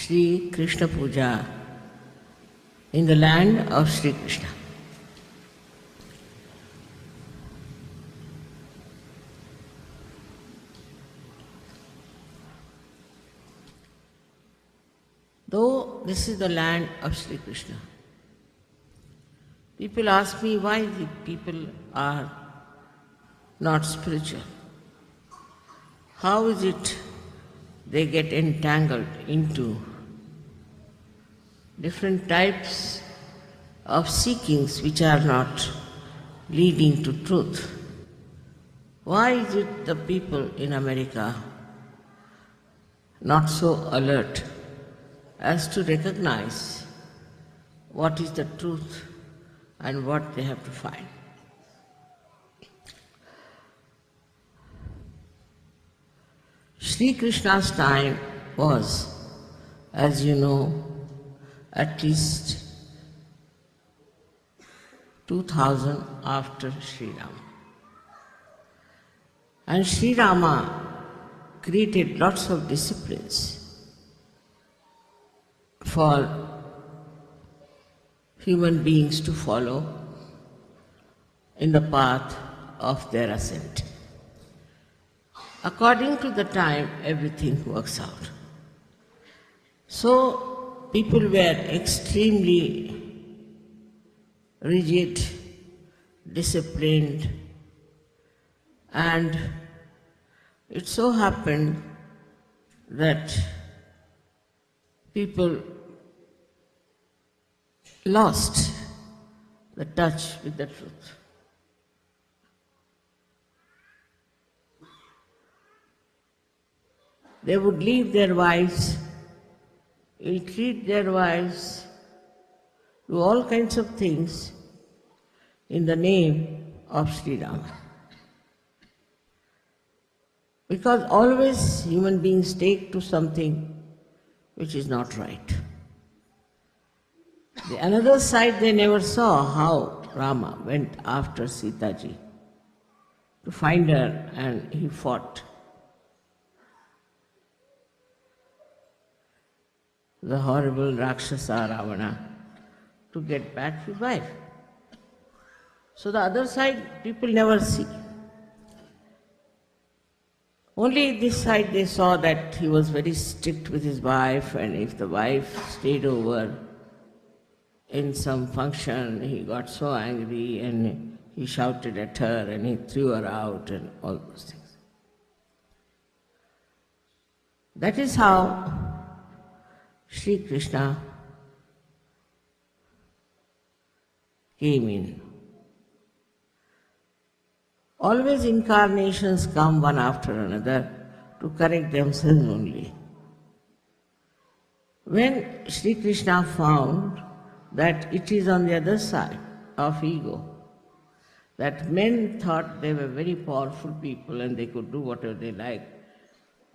Sri Krishna Puja in the land of Sri Krishna. Though this is the land of Sri Krishna, people ask me why the people are not spiritual. How is it they get entangled into different types of seekings which are not leading to truth? Why is it the people in America not so alert as to recognize what is the truth and what they have to find? Sri Krishna's time was, as you know, at least 2000 after Sri Rama. And Sri Rama created lots of disciplines for human beings to follow in the path of their ascent. According to the time, everything works out. So, people were extremely rigid, disciplined, and it so happened that people lost the touch with the truth. They would leave their wives, ill-treat their wives, do all kinds of things in the name of Sri Rama. Because always human beings take to something which is not right. The another side they never saw, how Rama went after Sita ji to find her, and he fought the horrible Rakshasa Ravana to get back his wife. So the other side people never see. Only this side they saw that he was very strict with his wife, and if the wife stayed over in some function, he got so angry and he shouted at her and he threw her out and all those things. That is how Sri Krishna came in. Always incarnations come one after another to correct themselves only. When Sri Krishna found that it is on the other side of ego, that men thought they were very powerful people and they could do whatever they liked,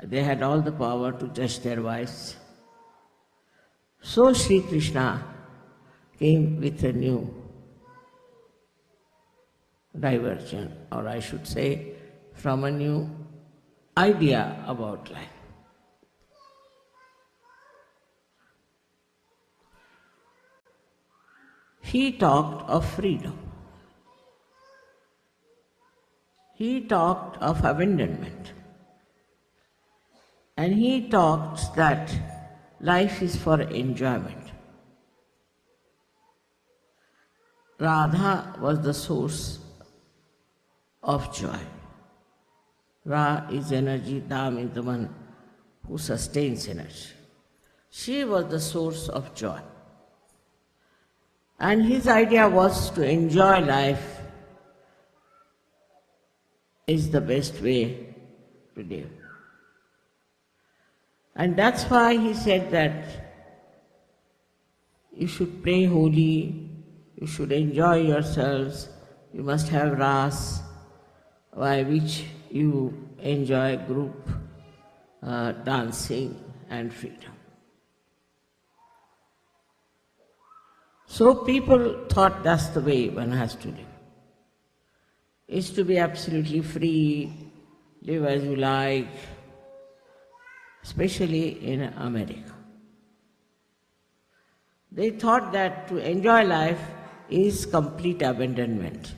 they had all the power to judge their wives. So Sri Krishna came with a new diversion, or I should say, from a new idea about life. He talked of freedom. He talked of abandonment. And he talked that life is for enjoyment. Radha was the source of joy. Ra is energy, Da is the one who sustains energy. She was the source of joy. And his idea was to enjoy life is the best way to live. And that's why he said that you should pray holy, you should enjoy yourselves, you must have ras, by which you enjoy group dancing and freedom. So people thought that's the way one has to live. Is to be absolutely free, live as you like, especially in America. They thought that to enjoy life is complete abandonment.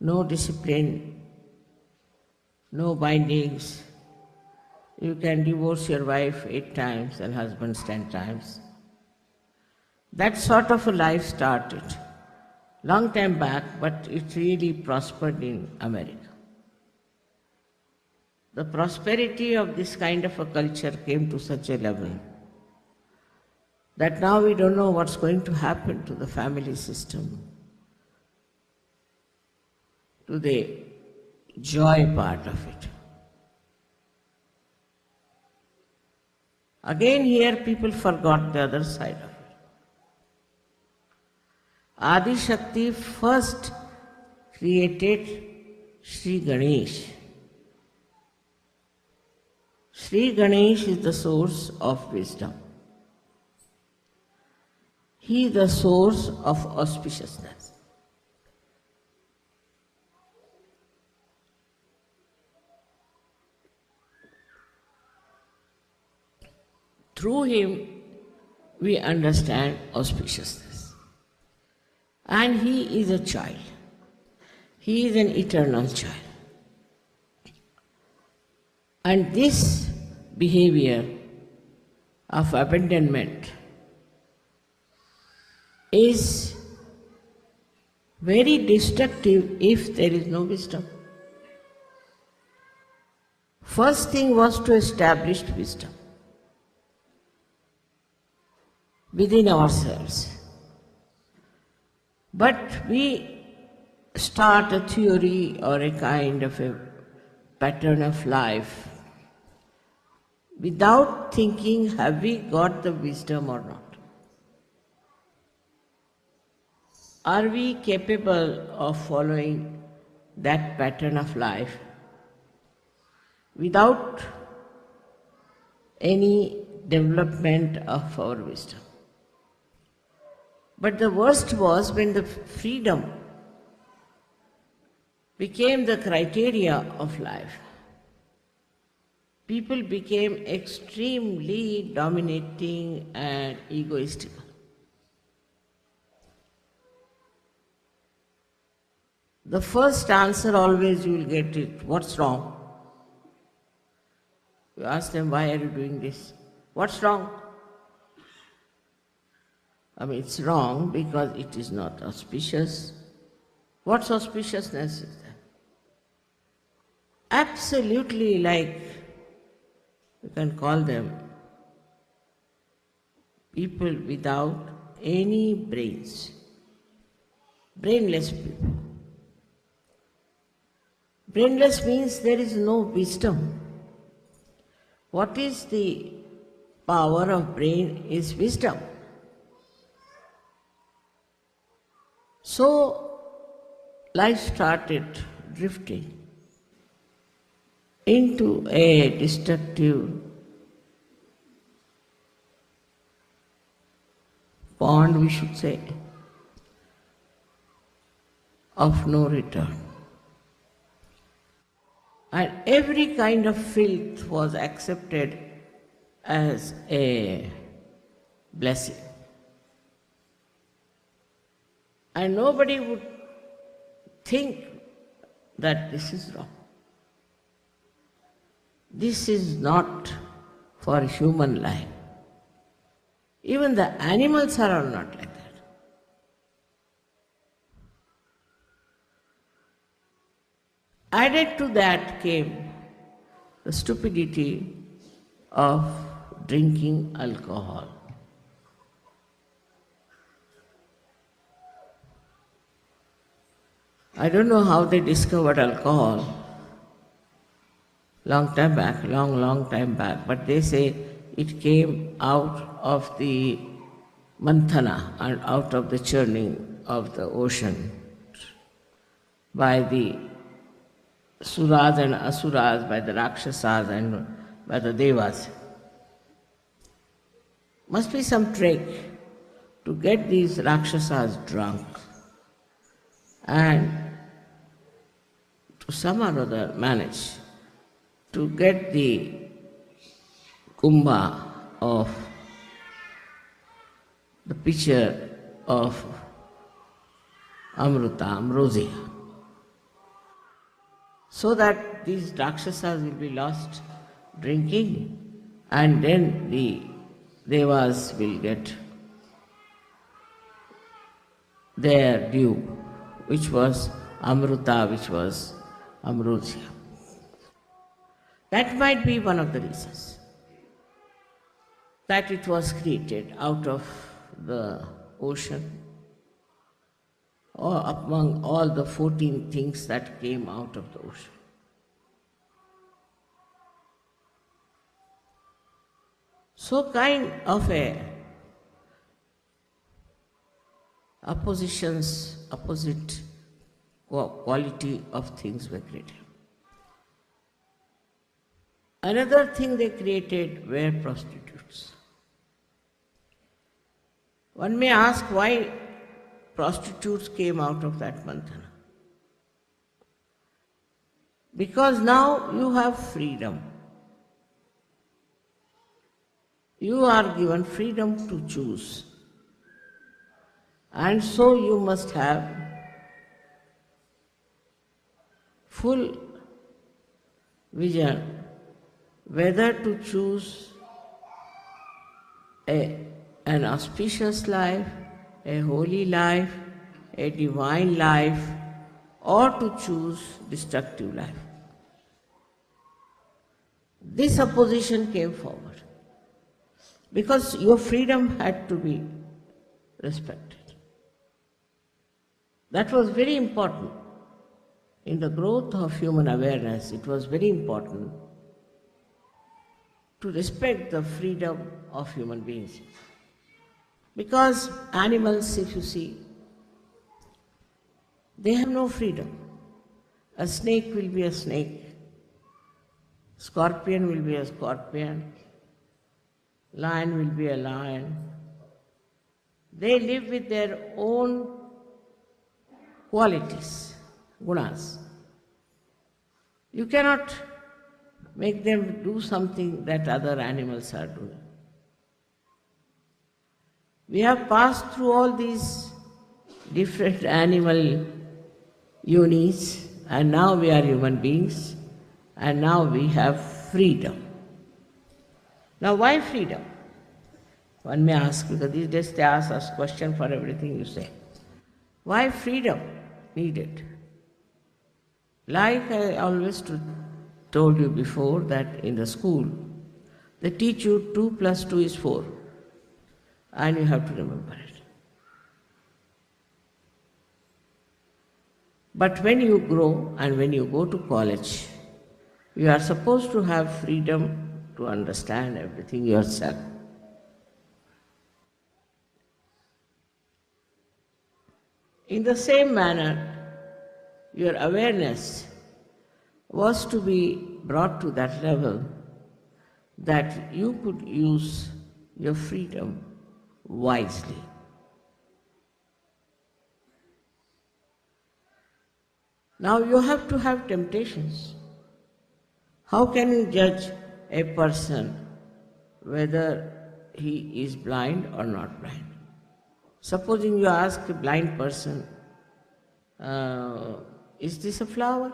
No discipline, no bindings. You can divorce your wife 8 times and husbands 10 times. That sort of a life started long time back, but it really prospered in America. The prosperity of this kind of a culture came to such a level that now we don't know what's going to happen to the family system, to the joy part of it. Again, here people forgot the other side of it. Adi Shakti first created Sri Ganesh. Sri Ganesh is the source of wisdom. He is the source of auspiciousness. Through him, we understand auspiciousness. And he is a child. He is an eternal child. And this behavior of abandonment is very destructive if there is no wisdom. First thing was to establish wisdom within ourselves. But we start a theory or a kind of a pattern of life without thinking, have we got the wisdom or not? Are we capable of following that pattern of life without any development of our wisdom? But the worst was when the freedom became the criteria of life. People became extremely dominating and egoistical. The first answer always you will get it, what's wrong? You ask them, why are you doing this? What's wrong? I mean, it's wrong because it is not auspicious. What's auspiciousness is that? Absolutely, like, you can call them people without any brains. Brainless people. Brainless means there is no wisdom. What is the power of brain is wisdom. So life started drifting into a destructive pond, we should say, of no return. And every kind of filth was accepted as a blessing. And nobody would think that this is wrong. This is not for human life. Even the animals are not like that. Added to that came the stupidity of drinking alcohol. I don't know how they discovered alcohol long time back, but they say it came out of the manthana and out of the churning of the ocean by the suras and asuras, by the rakshasas and by the devas. Must be some trick to get these rakshasas drunk and to somehow or other manage to get the kumbha of the pitcher of Amruta, ambrosia, so that these Rakshasas will be lost drinking, and then the Devas will get their due, which was Amruta, which was ambrosia. That might be one of the reasons that it was created out of the ocean, or among all the 14 things that came out of the ocean. So kind of a opposite quality of things were created. Another thing they created were prostitutes. One may ask why prostitutes came out of that manthana. Because now you have freedom. You are given freedom to choose. And so you must have full vision whether to choose an auspicious life, a holy life, a divine life, or to choose destructive life. This opposition came forward because your freedom had to be respected. That was very important. In the growth of human awareness, it was very important to respect the freedom of human beings. Because animals, if you see, they have no freedom. A snake will be a snake, scorpion will be a scorpion, lion will be a lion. They live with their own qualities, gunas. You cannot make them do something that other animals are doing. We have passed through all these different animal units, and now we are human beings, and now we have freedom. Now why freedom? One may ask, because these days they ask us question for everything you say. Why freedom needed? Like I always told you before, that in the school, they teach you 2 + 2 is 4, and you have to remember it. But when you grow and when you go to college, you are supposed to have freedom to understand everything yourself. In the same manner, your awareness was to be brought to that level that you could use your freedom wisely. Now you have to have temptations. How can you judge a person whether he is blind or not blind? Supposing you ask a blind person, is this a flower?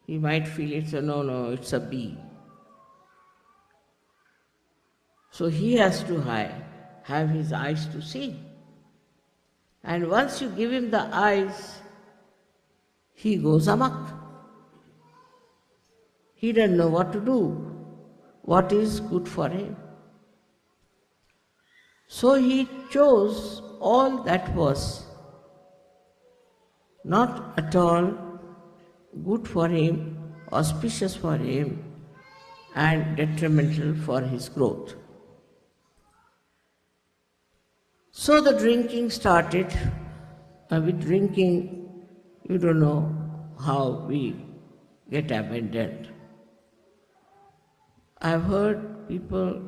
He might feel no, it's a bee. So he has to have his eyes to see. And once you give him the eyes, he goes amok. He doesn't know what to do, what is good for him. So he chose all that was not at all good for him, auspicious for him, and detrimental for his growth. So the drinking started. With drinking, you don't know how we get abandoned. I've heard people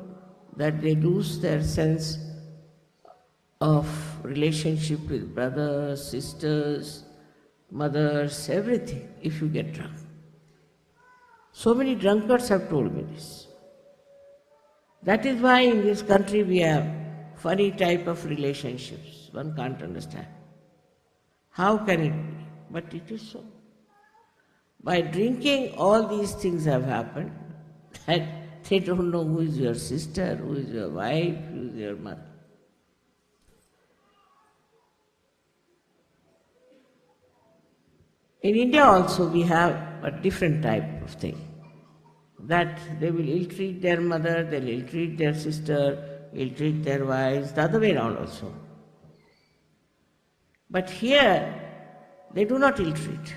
that they lose their sense of relationship with brothers, sisters, mothers, everything, if you get drunk. So many drunkards have told me this. That is why in this country we have funny type of relationships. One can't understand. How can it be? But it is so. By drinking, all these things have happened, that they don't know who is your sister, who is your wife, who is your mother. In India also we have a different type of thing, that they will ill-treat their mother, they'll ill-treat their sister, ill-treat their wives, the other way around also. But here, they do not ill-treat.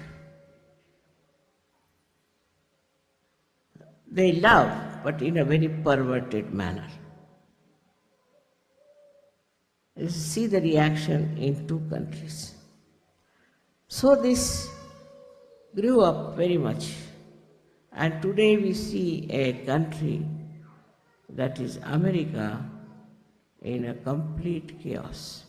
They love, but in a very perverted manner. You see the reaction in two countries. So this grew up very much. And today we see a country that is America in a complete chaos.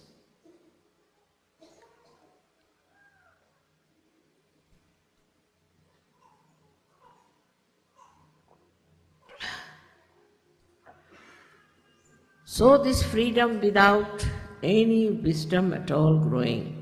So this freedom without any wisdom at all growing